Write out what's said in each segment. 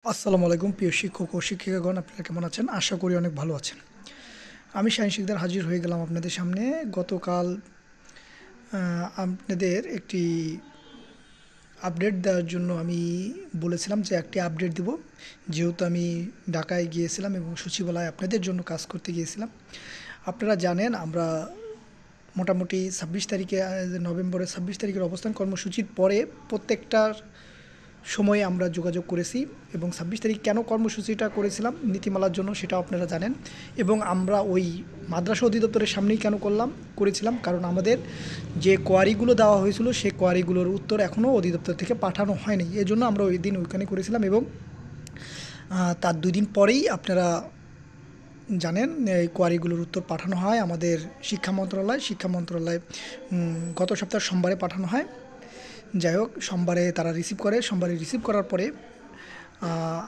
আসসালামু আলাইকুম প্রিয় শিক্ষক ও শিক্ষিকাগণ, আপনারা কেমন আছেন? আশা করি অনেক ভালো আছেন। আমি শাহিন শিকদার হাজির হয়ে গেলাম আপনাদের সামনে। গতকাল আপনাদের একটি আপডেট দেওয়ার জন্য আমি বলেছিলাম যে একটি আপডেট দিব, যেহেতু আমি ঢাকায় গিয়েছিলাম এবং সচিবালয়ে আপনাদের জন্য কাজ করতে গিয়েছিলাম। আপনারা জানেন আমরা মোটামুটি ২৬ তারিখে নভেম্বরের ২৬ তারিখের অবস্থান কর্মসূচির পরে প্রত্যেকটার সময়ে আমরা যোগাযোগ করেছি এবং ২৬ তারিখ কেন কর্মসূচিটা করেছিলাম নীতিমালার জন্য সেটাও আপনারা জানেন। এবং আমরা ওই মাদ্রাসা অধিদপ্তরের সামনেই কেন করেছিলাম, কারণ আমাদের যে কোয়ারিগুলো দেওয়া হয়েছিল সেই কোয়ারিগুলোর উত্তর এখনও অধিদপ্তর থেকে পাঠানো হয়নি। এজন্য আমরা ওই দিন ওইখানে করেছিলাম এবং তার ২ দিন পরেই আপনারা জানেন এই কোয়ারিগুলোর উত্তর পাঠানো হয় আমাদের শিক্ষা মন্ত্রণালয় গত সপ্তাহের সোমবারে পাঠানো হয়। যাই হোক, সোমবারে তারা সোমবারে রিসিভ করার পরে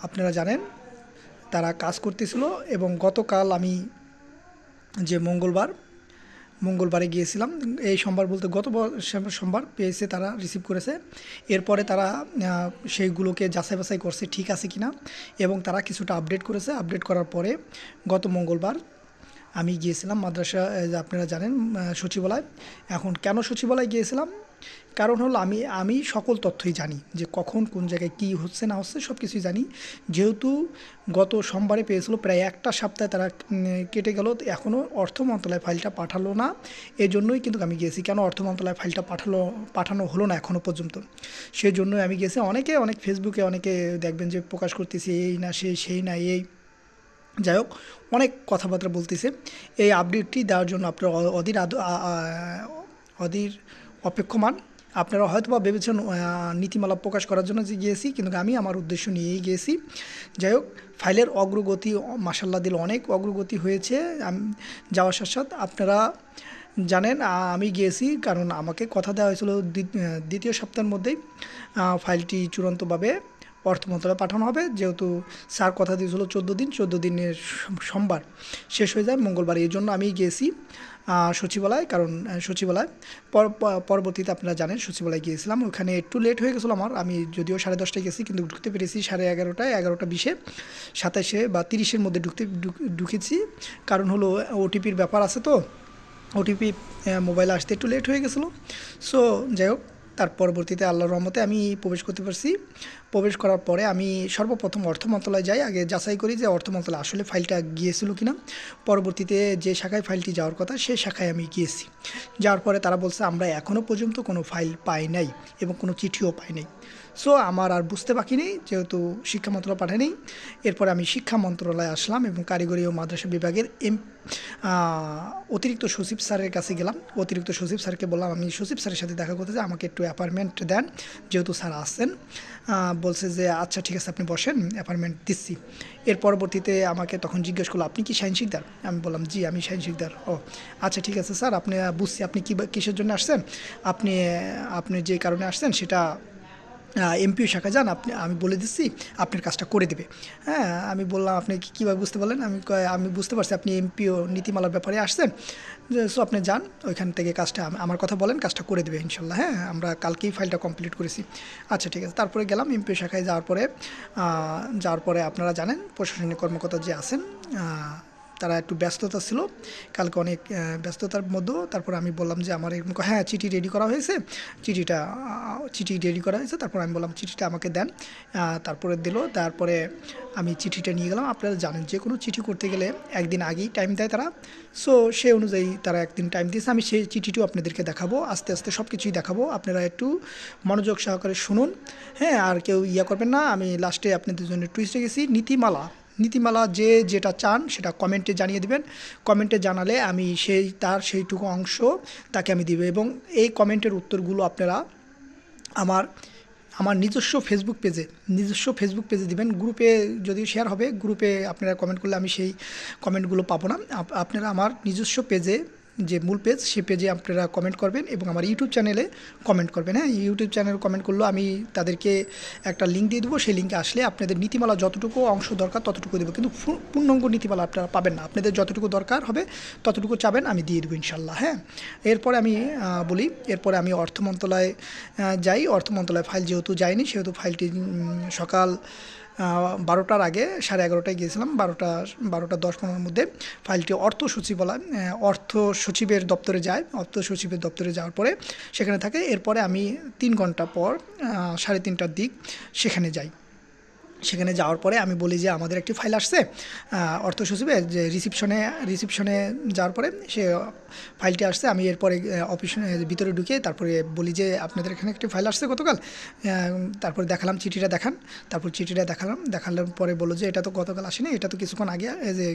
আপনারা জানেন তারা কাজ করতেছিল এবং গতকাল আমি যে মঙ্গলবারে গিয়েছিলাম, এই সোমবার বলতে সোমবার পেয়েছে, তারা রিসিভ করেছে। এরপরে তারা সেইগুলোকে যাচাই বাছাই করছে ঠিক আছে কি না, এবং তারা কিছুটা আপডেট করেছে। আপডেট করার পরে গত মঙ্গলবার আমি গিয়েছিলাম মাদ্রাসা, আপনারা জানেন, সচিবালয়। এখন কেন সচিবালয় গিয়েছিলাম, কারণ হলো আমি সকল তথ্যই জানি যে কখন কোন জায়গায় কী হচ্ছে না হচ্ছে সব কিছুই জানি। যেহেতু গত সোমবারে পেয়েছিল, প্রায় একটা সপ্তাহে তারা কেটে গেল, এখনও অর্থ মন্ত্রণালয় ফাইলটা পাঠালো না। এই জন্যই কিন্তু আমি গিয়েছি। কেন অর্থ মন্ত্রণালয় ফাইলটা পাঠানো হলো না এখনও পর্যন্ত, সেই জন্যই আমি গিয়েছি। অনেক ফেসবুকে অনেকে দেখবেন যে প্রকাশ করতেছি এই না সেই না এই, যাই হোক, অনেক কথাবার্তা বলতেছে। এই আপডেটটি দেওয়ার জন্য আপনারা অধীর অপেক্ষমান। আপনারা হয়তো বা ভেবেছেন নীতিমালা প্রকাশ করার জন্য যে গিয়েছি, কিন্তু আমি আমার উদ্দেশ্য নিয়েই গিয়েছি। যাই হোক, ফাইলের অগ্রগতি মাশাআল্লাহ দিল অনেক অগ্রগতি হয়েছে। যাওয়ার সাথে সাথে আপনারা জানেন আমি গিয়েছি, কারণ আমাকে কথা দেওয়া হয়েছিল দ্বিতীয় সপ্তাহের মধ্যেই ফাইলটি চূড়ান্তভাবে অর্থ মন্ত্রণালয়ে পাঠানো হবে। যেহেতু স্যার কথা দিয়েছিল 14 দিনের সোমবার শেষ হয়ে যায় মঙ্গলবার, এই জন্য আমি গিয়েছি সচিবালয়। কারণ সচিবালয় পরবর্তীতে আপনারা জানেন সচিবালয় গিয়েছিলাম, ওখানে একটু লেট হয়ে গেছিলো আমি যদিও 10:30টায় গেছি, কিন্তু ঢুকতে পেরেছি 11:30 27 বা 30-এর মধ্যে ঢুকেছি। কারণ হলো ওটিপির ব্যাপার আছে, তো ওটিপি মোবাইলে আসতে একটু লেট হয়ে গেছিলো। সো যাই হোক, তার পরবর্তীতে আল্লাহর রহমতে আমি প্রবেশ করতে পারছি। প্রবেশ করার পরে আমি সর্বপ্রথম অর্থ মন্ত্রণালয়ে যাই, আগে যাচাই করি যে অর্থ মন্ত্রণালয় আসলে ফাইলটা গিয়েছিল কিনা। পরবর্তীতে যে শাখায় ফাইলটি যাওয়ার কথা সেই শাখায় আমি গিয়েছি। যাওয়ার পরে তারা বলছে আমরা এখনও পর্যন্ত কোনো ফাইল পাই নাই এবং কোনো চিঠিও পাই নাই। সো আমার আর বুঝতে বাকি নেই, যেহেতু শিক্ষা মন্ত্রণালয় পাঠায়নি। এরপরে আমি শিক্ষা মন্ত্রণালয়ে আসলাম এবং কারিগরি ও মাদ্রাসা বিভাগের অতিরিক্ত সচিব স্যারের কাছে গেলাম। অতিরিক্ত সচিব স্যারকে বললাম আমি সচিব স্যারের সাথে দেখা করতে চাই, আমাকে একটু অ্যাপয়েন্টমেন্ট দেন, যেহেতু স্যার আসছেন। বলছে যে আচ্ছা ঠিক আছে, আপনি বসেন, অ্যাপয়েন্টমেন্ট দিচ্ছি। এর পরবর্তীতে আমাকে তখন জিজ্ঞেস করলো আপনি কি শাহিন শিকদার? আমি বললাম জি আমি শাহিন শিকদার। ও আচ্ছা ঠিক আছে স্যার, আপনি বুঝছি আপনি কিসের জন্য আসছেন, আপনি আপনি যে কারণে আসছেন সেটা এমপিও শাখায় যান, আমি বলে দিচ্ছি আপনার কাজটা করে দেবে। হ্যাঁ, আমি বললাম আপনি কীভাবে বুঝতে পারলেন? আমি বুঝতে পারছি আপনি এমপিও নীতিমালার ব্যাপারে আসছেন, সো আপনি যান ওইখান থেকে কাজটা আমার কথা বলেন, কাজটা করে দেবে ইনশাল্লাহ। হ্যাঁ, আমরা কালকেই ফাইলটা কমপ্লিট করেছি। আচ্ছা ঠিক আছে। তারপরে গেলাম এমপিও শাখায়। যাওয়ার পরে আপনারা জানেন প্রশাসনিক কর্মকর্তা যে আছেন তারা একটু ব্যস্ততা ছিল কালকে, অনেক ব্যস্ততার মধ্যেও। তারপর আমি বললাম যে আমার এরকম, হ্যাঁ চিঠি রেডি করা হয়েছে, চিঠি রেডি করা হয়েছে। তারপর আমি বললাম চিঠিটা আমাকে দেন। তারপরে দিল। তারপরে আমি চিঠিটা নিয়ে গেলাম। আপনারা জানেন যে কোনো চিঠি করতে গেলে একদিন আগেই টাইম দেয় তারা। সো সেই অনুযায়ী তারা একদিন টাইম দিয়েছে। আমি সেই চিঠিটিও আপনাদেরকে দেখাবো, আস্তে আস্তে সব কিছুই দেখাবো, আপনারা একটু মনোযোগ সহকারে শুনুন। হ্যাঁ, আর কেউ করবেন না। আমি লাস্টে আপনাদের জন্য টুইস্টে গেছি। নীতিমালা যে যেটা চান সেটা কমেন্টে জানিয়ে দেবেন। কমেন্টে জানালে আমি সেইটুকু অংশ তাকে আমি দিব, এবং এই কমেন্টের উত্তরগুলো আপনারা আমার আমার নিজস্ব ফেসবুক পেজে দিবেন। গ্রুপে যদিও শেয়ার হবে, গ্রুপে আপনারা কমেন্ট করলে আমি সেই কমেন্টগুলো পাবো না। আপনারা আমার নিজস্ব পেজে, যে মূল পেজ, সেই পেজে আপনারা কমেন্ট করবেন এবং আমার ইউটিউব চ্যানেলে কমেন্ট করবেন। হ্যাঁ, ইউটিউব চ্যানেলে কমেন্ট করলেও আমি তাদেরকে একটা লিঙ্ক দিয়ে দেবো। সেই লিঙ্কে আসলে আপনাদের নীতিমালা যতটুকু অংশ দরকার ততটুকু দেবো, কিন্তু পূর্ণাঙ্গ নীতিমালা আপনারা পাবেন না। আপনাদের যতটুকু দরকার হবে ততটুকু চাবেন, আমি দিয়ে দেবো ইনশাল্লাহ। হ্যাঁ, এরপরে আমি এরপরে আমি অর্থ মন্ত্রণালয়ে যাই। অর্থ মন্ত্রণালয় ফাইল যেহেতু যায়নি, সেহেতু ফাইলটি সকাল 12টার আগে 11:30টায় গিয়েছিলাম, 12:10-15 মধ্যে ফাইলটি অর্থ সচিবালয় অর্থ সচিবের দপ্তরে যায়। অর্থ সচিবের দপ্তরে যাওয়ার পরে সেখানে থাকে। এরপরে আমি 3 ঘন্টা পর 3:30টার দিক সেখানে যাই। সেখানে যাওয়ার পরে আমি বলি যে আমাদের একটি ফাইল আসছে অর্থ সচিবে, যে রিসিপশনে যাওয়ার পরে সে ফাইলটি আসছে। আমি এরপরে অফিস ভিতরে ঢুকে তারপরে বলি যে আপনাদের এখানে একটি ফাইল আসছে গতকাল। তারপরে দেখালাম, চিঠিটা দেখান। তারপর চিঠিটা দেখালাম পরে বললো যে এটা তো গতকাল আসেনি, এটা তো কিছুক্ষণ আগে যে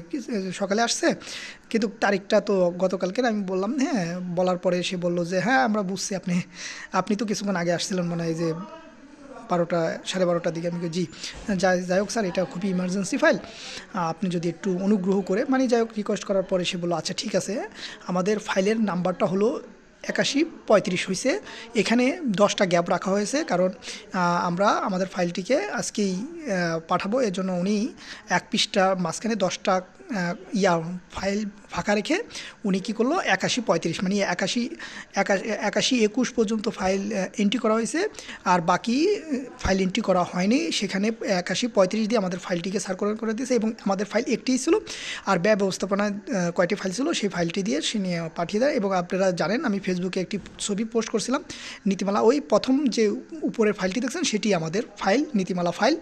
সকালে আসছে, কিন্তু তারিখটা তো গতকালকে। আমি বললাম হ্যাঁ। বলার পরে সে বললো যে হ্যাঁ আমরা বুঝছি, আপনি তো কিছুক্ষণ আগে আসছিলেন মানে এই যে 12টার দিকে। আমি জি যাই হোক স্যার, এটা খুবই ইমার্জেন্সি ফাইল, আপনি যদি একটু অনুগ্রহ করে মানে যাই হোক রিকোয়েস্ট করার পরে সে বললো আচ্ছা ঠিক আছে। আমাদের ফাইলের নাম্বারটা হলো 8135 হয়েছে। এখানে 10টা গ্যাপ রাখা হয়েছে, কারণ আমরা আমাদের ফাইলটিকে আজকেই পাঠাবো, এর জন্য উনি 1 পৃষ্ঠা মাঝখানে 10টা ফাইল ফাঁকা রেখে উনি কী করলো 8135 মানে 81-21 পর্যন্ত ফাইল এন্ট্রি করা হয়েছে, আর বাকি ফাইল এন্ট্রি করা হয়নি। সেখানে 81-35 দিয়ে আমাদের ফাইলটিকে সার্কুলার করে দিয়েছে, এবং আমাদের ফাইল একটিই ছিল, আর ব্যয় ব্যবস্থাপনায় কয়টি ফাইল ছিল সেই ফাইলটি দিয়ে সে নিয়ে পাঠিয়ে দেয়। এবং আপনারা জানেন আমি ফেসবুকে একটি ছবি পোস্ট করছিলাম নীতিমালা, ওই প্রথম যে উপরের ফাইলটি দেখছেন সেটি আমাদের ফাইল, নীতিমালা ফাইল।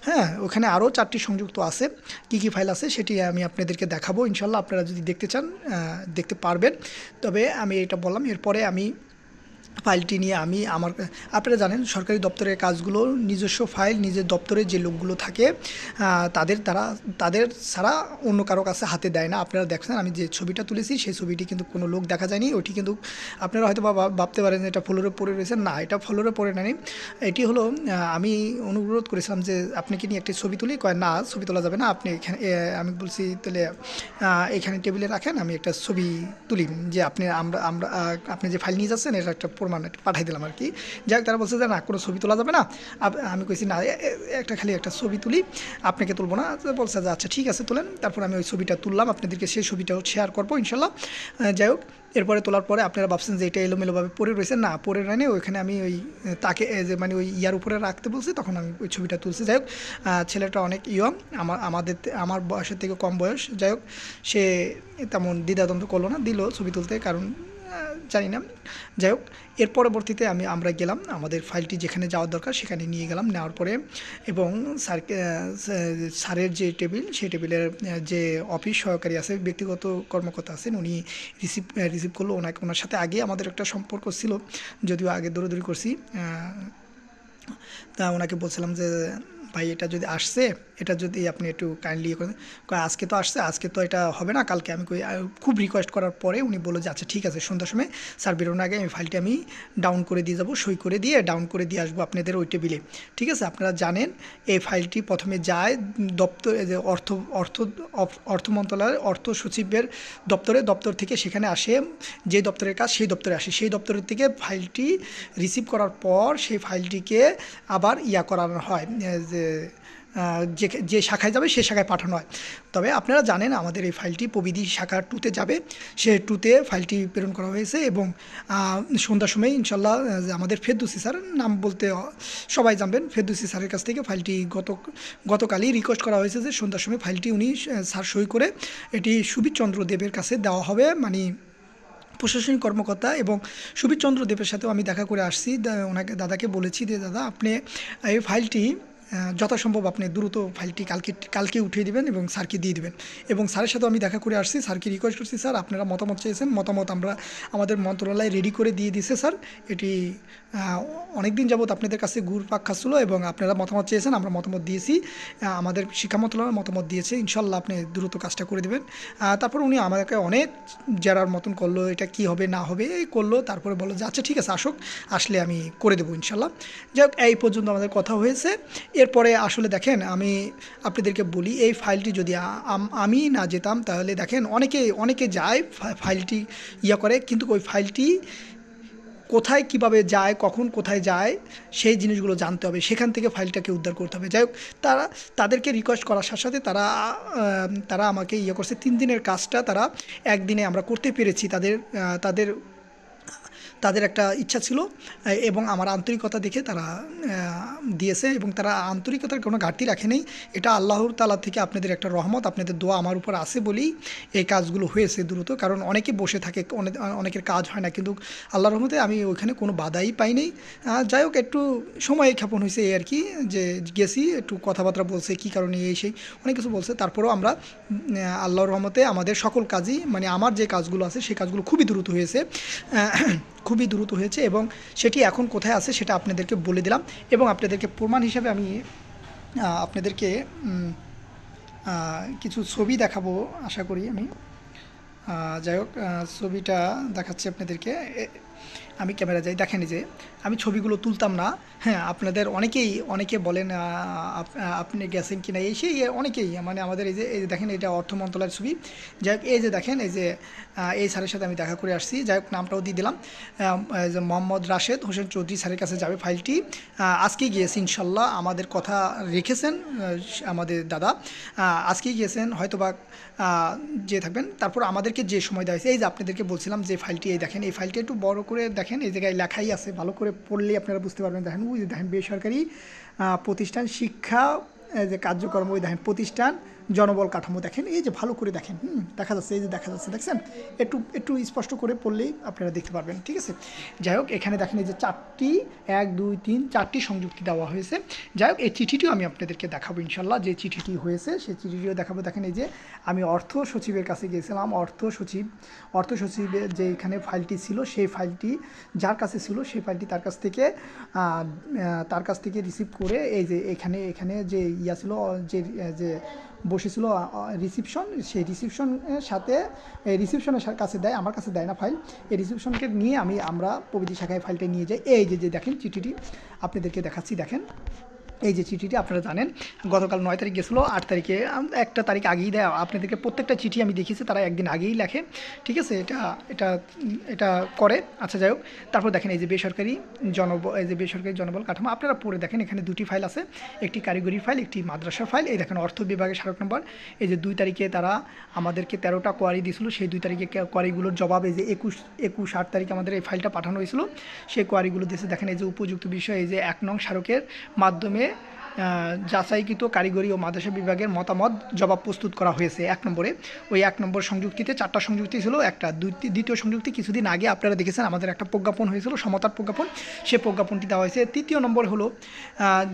হ্যাঁ, ওখানে আরও 4টি সংযুক্ত আছে। কী কী ফাইল আছে সেটি আমি আপনাদেরকে দেখাবো ইনশাল্লাহ। আপনারা যদি দেখতে চান দেখতে পারবেন। তবে আমি এটা বললাম, এরপরে আমি ফাইলটি নিয়ে আপনারা জানেন সরকারি দপ্তরের কাজগুলো নিজস্ব ফাইল নিজের দপ্তরে যে লোকগুলো থাকে তাদের ছাড়া অন্য কারো কাছে হাতে দেয় না। আপনারা দেখছেন আমি যে ছবিটা তুলেছি সেই ছবিটি কিন্তু কোনো লোক দেখা যায়নি। ওটি কিন্তু আপনারা হয়তো ভাবতে পারেন এটা ফ্লোরে পড়ে রয়েছে, না এটা ফ্লোরে পড়ে নেয়নি। এটি হলো আমি অনুরোধ করেছিলাম যে আপনি কি নিয়ে একটি ছবি তুলি, কয় না ছবি তোলা যাবে না, আপনি এখানে আমি বলছি তাহলে এখানে টেবিলে রাখেন, আমি একটা ছবি তুলি যে আপনি যে ফাইল নিয়ে যাচ্ছেন এটা একটা প্রমাণ পাঠাই দিলাম আর কি। যাই হোক, তারা বলছে যে না কোনো ছবি তোলা যাবে না। আমি কইছি না খালি একটা ছবি তুলি, আপনাকে তুলবো না। বলছে যে আচ্ছা ঠিক আছে তোলেন। তারপর আমি ওই ছবিটা তুললাম, আপনাদেরকে সেই ছবিটাও শেয়ার করবো ইনশাল্লাহ। যাই হোক, এরপরে তোলার পরে আপনারা ভাবছেন যে এটা এলোমেলোভাবে পড়ে রয়েছে, না পড়ে নেয়নি। ওইখানে আমি ওই তাকে যে মানে ওই ইয়ার উপরে রাখতে বলছি, তখন আমি ওই ছবিটা তুলছি। যাই হোক, ছেলেটা অনেক ইয়ং, আমার বয়সের থেকে কম বয়স। যাই হোক, সে তেমন দ্বিধাদ্বন্দ্ব করলো না, দিল ছবি তুলতে, কারণ জানি না। যাই হোক, এর পরবর্তীতে আমরা গেলাম আমাদের ফাইলটি যেখানে যাওয়ার দরকার সেখানে নিয়ে গেলাম। নেওয়ার পরে এবং স্যারের যে টেবিল সেই টেবিলের যে অফিস সহকারী আছে, ব্যক্তিগত কর্মকর্তা আছেন, উনি রিসিভ করলো। ওনার সাথে আগে আমাদের একটা সম্পর্ক ছিল, যদিও আগে দৌড়াদৌড়ি করছি। তা ওনাকে বলছিলাম যে ভাই এটা যদি আসছে, এটা যদি আপনি একটু কাইন্ডলি করেন। আজকে তো আসছে, আজকে তো এটা হবে না, কালকে। আমি খুব রিকোয়েস্ট করার পরে উনি বললো যে আচ্ছা ঠিক আছে, সন্ধ্যার সময় স্যার বেরোনোর আগে এই ফাইলটি আমি ডাউন করে দিয়ে যাবো, সই করে দিয়ে ডাউন করে দিয়ে আসবো আপনাদের ওই টেবিলে। ঠিক আছে, আপনারা জানেন এই ফাইলটি প্রথমে যায় দপ্তর যে অর্থ মন্ত্রণালয়ের অর্থ সচিবের দপ্তর থেকে সেখানে আসে, যে দপ্তরের কাজ সেই দপ্তরে আসে। সেই দপ্তরের থেকে ফাইলটি রিসিভ করার পর সেই ফাইলটিকে আবার করানো হয়, যে শাখায় যাবে সে শাখায় পাঠানো হয়। তবে আপনারা জানেন আমাদের এই ফাইলটি প্রবিধি শাখা 2-তে যাবে, সে 2-তে ফাইলটি প্রেরণ করা হয়েছে। এবং সন্ধ্যার সময় ইনশাল্লাহ আমাদের ফেরদৌসী স্যার, নাম বলতে সবাই জানবেন, ফেরদৌসী স্যারের কাছ থেকে ফাইলটি গতকালই রিকোয়েস্ট করা হয়েছে যে সন্ধ্যার সময় ফাইলটি উনি স্যার সই করে এটি সুবীরচন্দ্র দেবের কাছে দেওয়া হবে, মানে প্রশাসনিক কর্মকর্তা। এবং সুবীরচন্দ্র দেবের সাথেও আমি দেখা করে আসছি, দাদাকে বলেছি যে দাদা আপনি এই ফাইলটি যথাসম্ভব আপনি দ্রুত ফাইলটি কালকে উঠিয়ে দেবেন এবং স্যারকে দিয়ে দেবেন। এবং স্যারের সাথেও আমি দেখা করে আসছি, স্যারকে রিকোয়েস্ট করছি স্যার আপনারা মতামত চেয়েছেন, মতামত আমাদের মন্ত্রণালয় রেডি করে দিয়ে দিছে স্যার। এটি অনেক দিন যাবত আপনাদের কাছে ঘুরপাক খাচ্ছিল এবং আপনারা মতামত চেয়েছেন, আমরা মতামত দিয়েছি, আমাদের শিক্ষা মন্ত্রণালয় মতামত দিয়েছে, ইনশাল্লাহ আপনি দ্রুত কাজটা করে দেবেন। তারপর উনি আমাদেরকে অনেক জেরার মতন করলো, এটা কি হবে না হবে এই করলো। তারপরে বললো যে আচ্ছা ঠিক আছে আসলে আমি করে দেবো ইনশাল্লাহ। যাই হোক, এই পর্যন্ত আমাদের কথা হয়েছে। এরপরে আসলে দেখেন আমি আপনাদেরকে বলি, এই ফাইলটি যদি আমি না যেতাম তাহলে দেখেন অনেকে যায় ফাইলটি করে, কিন্তু ওই ফাইলটি কোথায় কিভাবে যায়, কখন কোথায় যায় সেই জিনিসগুলো জানতে হবে, সেখান থেকে ফাইলটাকে উদ্ধার করতে হবে। যাই হোক, তাদেরকে রিকোয়েস্ট করার সাথে সাথে তারা আমাকে করছে 3 দিনের কাজটা তারা 1 দিনে আমরা করতে পেরেছি। তাদের একটা ইচ্ছা ছিল এবং আমার আন্তরিকতা দেখে তারা দিয়েছে এবং তারা আন্তরিকতার কোনো ঘাটতি রাখেনি। এটা আল্লাহর তাআলা থেকে আপনাদের একটা রহমত, আপনাদের দোয়া আমার উপর আছে বলেই এই কাজগুলো হয়েছে দ্রুত। কারণ অনেকে বসে থাকে, অনেকের কাজ হয় না, কিন্তু আল্লাহর রহমতে আমি ওইখানে কোনো বাধাই পাইনি। যাই হোক, একটু সময় ক্ষেপণ হয়েছে এই আর কি, যে গেছি একটু কথাবার্তা বলছে কী কারণে এই সেই অনেক কিছু বলছে। তারপরেও আমরা আল্লাহর রহমতে আমাদের সকল কাজই, মানে আমার যে কাজগুলো আছে সেই কাজগুলো খুবই দ্রুত হয়েছে, খুবই দ্রুত হয়েছে এবং সেটি এখন কোথায় আছে সেটা আপনাদেরকে বলে দিলাম। এবং আপনাদেরকে প্রমাণ হিসাবে আমি আপনাদেরকে কিছু ছবি দেখাবো আশা করি আমি। যাই হোক, ছবিটা দেখাচ্ছি আপনাদেরকে। আমি ক্যামেরা যাই, দেখেন যে আমি ছবিগুলো তুলতাম না। হ্যাঁ, আপনাদের অনেকে বলেন আপনি গেছেন কিনা এই সেই, অনেকেই মানে আমাদের এই যে দেখেন, এটা অর্থ মন্ত্রণালয়ের ছবি। যাই হোক, এই যে দেখেন, এই যে এই স্যারের সাথে আমি দেখা করে আসছি। যাই হোক, নামটাও দিয়ে দিলাম, এই যে মোহাম্মদ রাশেদ হোসেন চৌধুরী স্যারের কাছে যাবে ফাইলটি। আজকেই গিয়েছি ইনশাল্লাহ, আমাদের কথা রেখেছেন আমাদের দাদা, আজকেই গিয়েছেন, হয়তোবা যে থাকবেন। তারপর আমাদেরকে যে সময় দেওয়া হয়েছে, এই যে আপনাদেরকে বলছিলাম যে ফাইলটি, এই দেখেন, এই ফাইলটি একটু বড় করে দেখেন, এই জায়গায় লেখাই আছে, ভালো করে পড়লেই আপনারা বুঝতে পারবেন। দেখেন, ওই যে দেখেন, বেসরকারি প্রতিষ্ঠান শিক্ষা যে কার্যক্রম, ওই দেখেন প্রতিষ্ঠান জনবল কাঠামো, দেখেন এই যে ভালো করে দেখেন, দেখা যাচ্ছে, এই যে দেখা যাচ্ছে, দেখছেন, একটু স্পষ্ট করে পড়লেই আপনারা দেখতে পারবেন, ঠিক আছে। যাই হোক, এখানে দেখেন এই যে 4টি 1 2 3 4টি সংযুক্তি দেওয়া হয়েছে। যাই হোক, এই চিঠিটিও আমি আপনাদেরকে দেখাবো ইনশাল্লাহ, যে চিঠিটি হয়েছে সেই চিঠিটিও দেখাবো। দেখেন, এই যে আমি অর্থ সচিবের কাছে গিয়েছিলাম, অর্থ সচিবের যে এখানে ফাইলটি ছিল, সেই ফাইলটি যার কাছে ছিল সেই ফাইলটি তার কাছ থেকে রিসিভ করে, এই যে এখানে যে ইয়া ছিল, যে বসেছিল রিসিপশন, সেই রিসিপশনের সাথে রিসিপশনের কাছে দেয়, আমার কাছে দেয় না ফাইল। এই রিসিপশনকে নিয়ে আমরা প্রবিধি শাখায় ফাইলটা নিয়ে যাই। এই যে দেখেন চিঠিটি আপনাদেরকে দেখাচ্ছি, দেখেন এই যে চিঠিটি, আপনারা জানেন গতকাল 9 তারিখ গেছিলো, 8 তারিখে একটা তারিখ আগেই দেয় আপনাদেরকে। প্রত্যেকটা চিঠি আমি দেখিয়েছি, তারা একদিন আগেই লেখে, ঠিক আছে, এটা করে। আচ্ছা, যাই হোক, তারপর দেখেন এই যে বেসরকারি জনবল কাঠামো, আপনারা পড়ে দেখেন, এখানে 2টি ফাইল আছে, একটি কারিগরি ফাইল, একটি মাদ্রাসার ফাইল। এই দেখেন, অর্থ বিভাগের স্মারক নম্বর, এই যে 2 তারিখে তারা আমাদেরকে 13টা কোয়ারি দিয়েছিল, সেই 2 তারিখে কোয়ারিগুলোর জবাব, এই যে 21 8 তারিখে আমাদের এই ফাইলটা পাঠানো হয়েছিল, সেই কোয়ারিগুলো দিয়েছে। দেখেন, এই যে উপযুক্ত বিষয়, এই যে 1 নং স্মারকের মাধ্যমে যাচাইকৃত কারিগরি ও মাদ্রাসা বিভাগের মতামত জবাব প্রস্তুত করা হয়েছে 1 নম্বরে। ওই 1 নম্বর সংযুক্তিতে 4টা সংযুক্তি ছিল, দ্বিতীয় সংযুক্তি কিছুদিন আগে আপনারা দেখেছেন, আমাদের একটা প্রজ্ঞাপন হয়েছিল, সমতার প্রজ্ঞাপন, সেই প্রজ্ঞাপনটি দেওয়া হয়েছে। 3য় নম্বর হলো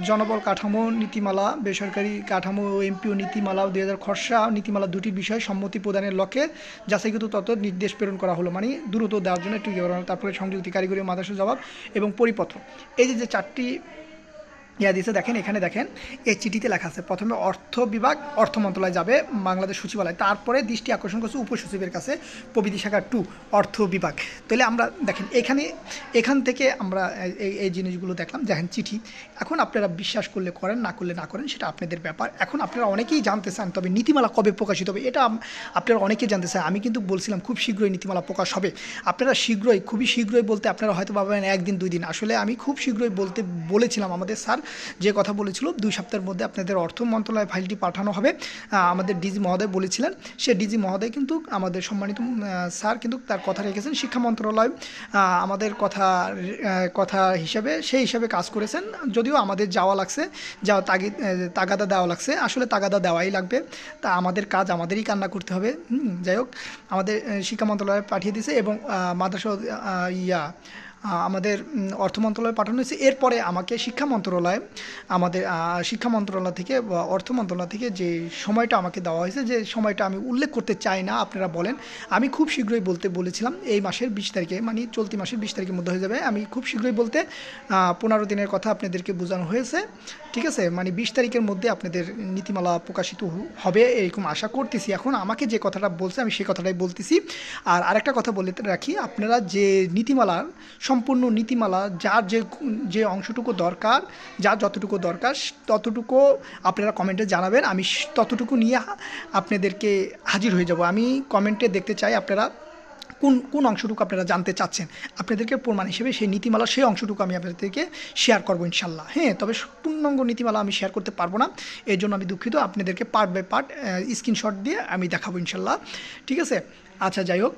জনবল কাঠামো নীতিমালা, বেসরকারি কাঠামো ও এমপিও নীতিমালা 2000 খসড়া নীতিমালা, 2টির বিষয়ে সম্মতি প্রদানের লক্ষ্যে যাচাইকৃত তথ্য নির্দেশ প্রেরণ করা হলো, মানে দ্রুত দেওয়ার জন্য একটু। তারপরে সংযুক্তি কারিগরি ও মাদ্রাসা জবাব এবং পরিপত্র, এই যে 4টি দিয়েছে। দেখেন, এখানে দেখেন, এই চিঠিতে লেখা আছে প্রথমে অর্থ বিভাগ, অর্থ মন্ত্রণালয় যাবে, বাংলাদেশ সচিবালয়, তারপরে দৃষ্টি আকর্ষণ করছে উপসচিবের কাছে, প্রবিধি শাখা 2 অর্থ বিভাগ। তাহলে আমরা দেখেন, এখান থেকে আমরা এই জিনিসগুলো দেখলাম। দেখেন চিঠি, এখন আপনারা বিশ্বাস করলে করেন, না করলে না করেন, সেটা আপনাদের ব্যাপার। এখন আপনারা অনেকেই জানতে চান, তবে নীতিমালা কবে প্রকাশিত হবে এটা আপনারা অনেকেই জানতে চান। আমি কিন্তু বলছিলাম খুব শীঘ্রই নীতিমালা প্রকাশ হবে। আপনারা খুবই শীঘ্রই বলতে আপনারা হয়তো ভাবেন 1 দিন 2 দিন, আসলে আমি খুব শীঘ্রই বলেছিলাম। আমাদের স্যার যে কথা বলেছিল 2 সপ্তাহের মধ্যে আপনাদের অর্থ মন্ত্রণালয়ে ফাইলটি পাঠানো হবে, আমাদের ডিজি মহোদয় বলেছিলেন। সে ডিজি মহোদয় কিন্তু আমাদের সম্মানিত স্যার কিন্তু তার কথা রেখেছেন। শিক্ষা মন্ত্রণালয় আমাদের সেই হিসাবে কাজ করেছেন, যদিও আমাদের যাওয়া লাগছে, তাগাদা দেওয়া লাগছে, আসলে তাগাদা দেওয়াই লাগবে, তা আমাদের কাজ আমাদেরই কান্না করতে হবে। যাই হোক, আমাদের শিক্ষা মন্ত্রণালয়ে পাঠিয়ে দিয়েছে এবং মাদ্রাসা আমাদের অর্থ মন্ত্রণালয়ে পাঠানো হয়েছে। এরপরে আমাকে শিক্ষা মন্ত্রণালয় থেকে বা অর্থ মন্ত্রণালয় থেকে যে সময়টা আমাকে দেওয়া হয়েছে, যে সময়টা আমি উল্লেখ করতে চাই না, আপনারা বলেন, আমি খুব শীঘ্রই বলতে বলেছিলাম এই মাসের 20 তারিখে, মানে চলতি মাসের 20 তারিখের মধ্যে হয়ে যাবে। আমি খুব শীঘ্রই বলতে 15 দিনের কথা আপনাদেরকে বোঝানো হয়েছে, ঠিক আছে, মানে 20 তারিখের মধ্যে আপনাদের নীতিমালা প্রকাশিত হবে এরকম আশা করতেছি। এখন আমাকে যে কথাটা বলছে আমি সেই কথাটাই বলতেছি। আর আরেকটা কথা বলে রাখি, আপনারা যে সম্পূর্ণ নীতিমালা যার যে অংশটুকু দরকার, যার যতটুকু দরকার ততটুকু আপনারা কমেন্টে জানাবেন, আমি ততটুকু নিয়ে আপনাদেরকে হাজির হয়ে যাব। আমি কমেন্টে দেখতে চাই আপনারা কোন অংশটুকু আপনারা জানতে চাচ্ছেন, আপনাদেরকে প্রমাণ হিসেবে সেই নীতিমালা সেই অংশটুকু আমি আপনাদেরকে শেয়ার করবো ইনশাল্লাহ। হ্যাঁ, তবে পূর্ণাঙ্গ নীতিমালা আমি শেয়ার করতে পারবো না, এই জন্য আমি দুঃখিত। আপনাদেরকে পার্ট বাই পার্ট স্ক্রিনশট দিয়ে আমি দেখাবো ইনশাল্লাহ, ঠিক আছে। আচ্ছা, যাই হোক,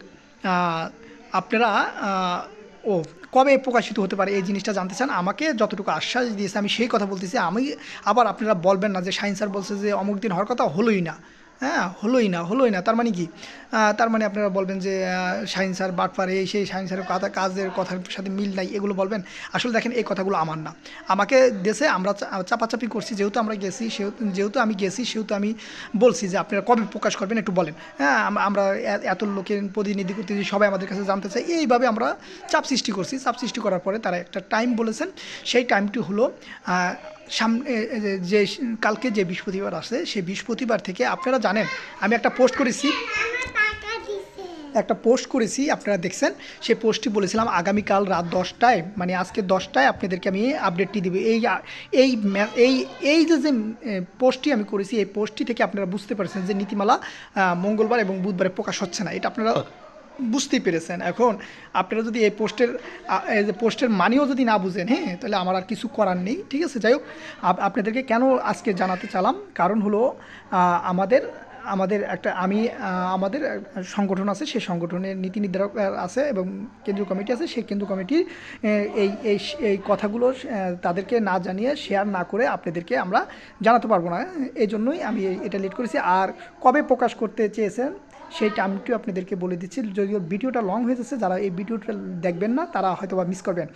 আপনারা ও কবে প্রকাশিত হতে পারে এই জিনিসটা জানতে চান, আমাকে যতটুকু আশ্বাস দিয়েছে আমি সেই কথা বলতেছি। আমি আবার আপনারা বলবেন না যে শাহিন স্যার বলছে যে অমুক দিন হওয়ার কথা হলোই না। হ্যাঁ, হলোই না তার মানে কি? তার মানে আপনারা বলবেন যে শাহিন স্যার বাটপার, এই সেই শাহিন স্যারের কথা কাজের কথার সাথে মিল নাই, এগুলো বলবেন। আসলে দেখেন এই কথাগুলো আমার না, আমাকে দেশে আমরা চাপাচাপি করছি, যেহেতু আমরা গেছি যেহেতু আমি গেছি সেহেতু আমি বলছি যে আপনারা কবে প্রকাশ করবেন একটু বলেন। হ্যাঁ, আমরা এত লোকের প্রতিনিধি করতেছি, সবাই আমাদের কাছে জানতে চাই, এইভাবে আমরা চাপ সৃষ্টি করছি। চাপ সৃষ্টি করার পরে তারা একটা টাইম বলেছেন, সেই টাইমটি হলো সামনে যে কালকে যে বৃহস্পতিবার আছে সেই বৃহস্পতিবার থেকে। আপনারা জানেন আমি একটা পোস্ট করেছি আপনারা দেখছেন, সেই পোস্টটি বলেছিলাম আগামীকাল রাত 10টায়, মানে আজকে 10টায় আপনাদেরকে আমি আপডেটটি দেবো। এই এই এই যে পোস্টটি আমি করেছি, এই পোস্টটি থেকে আপনারা বুঝতে পারছেন যে নীতিমালা মঙ্গলবার এবং বুধবারে প্রকাশ হচ্ছে না, এটা আপনারা বুঝতেই পেরেছেন। এখন আপনারা যদি এই পোস্টের মানেও যদি না বুঝেন, হ্যাঁ, তাহলে আমার আর কিছু করার নেই, ঠিক আছে। যাই হোক, আপনাদেরকে কেন আজকে জানাতে চালাম, কারণ হলো আমাদের আমাদের একটা আমাদের সংগঠন আছে, সেই সংগঠনের নীতি নির্ধারক আছে এবং কেন্দ্রীয় কমিটি আছে। সেই কেন্দ্রীয় কমিটির এই এই এই কথাগুলো তাদেরকে না জানিয়ে শেয়ার না করে আপনাদেরকে আমরা জানাতে পারবো না। এই জন্যই আমি এটা লেট করেছি। আর কবে প্রকাশ করতে চেয়েছেন সেই টাইমটিও আপনাদেরকে বলে দিচ্ছি, যদিও ভিডিওটা লং হয়ে যাচ্ছে, যারা এই ভিডিওটা দেখবেন না তারা হয়তো বা মিস করবেন।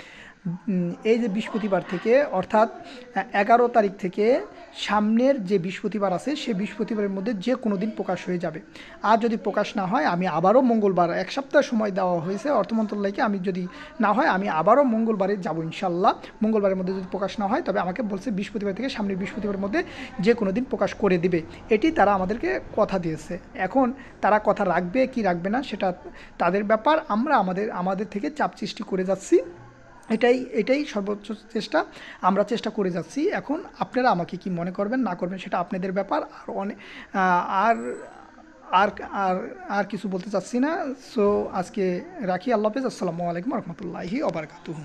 এই যে বৃহস্পতিবার থেকে, অর্থাৎ 11 তারিখ থেকে সামনের যে বৃহস্পতিবার আছে সেই বৃহস্পতিবারের মধ্যে যে কোনো দিন প্রকাশ হয়ে যাবে। আর যদি প্রকাশ না হয় আমি আবারও মঙ্গলবার, 1 সপ্তাহ সময় দেওয়া হয়েছে অর্থ মন্ত্রণালয়কে, আমি যদি না হয় আমি আবারও মঙ্গলবারে যাব ইনশাল্লাহ। মঙ্গলবারের মধ্যে যদি প্রকাশ না হয় তবে আমাকে বলছে বৃহস্পতিবার থেকে সামনের বৃহস্পতিবারের মধ্যে যে কোনো দিন প্রকাশ করে দিবে, এটি তারা আমাদেরকে কথা দিয়েছে। এখন তারা কথা রাখবে কি রাখবে না সেটা তাদের ব্যাপার, আমরা আমাদের থেকে চাপ সৃষ্টি করে যাচ্ছি, এটাই সর্বোচ্চ চেষ্টা আমরা চেষ্টা করে যাচ্ছি। এখন আপনারা আমাকে কি মনে করবেন না করবেন সেটা আপনাদের ব্যাপার। আর অনেক আর আর আর আর কিছু বলতে চাচ্ছি না। সো আজকে রাখি, আল্লাহ হাফেজ, আসসালামু আলাইকুম রহমতুল্লাহি ওয়া বারাকাতুহু।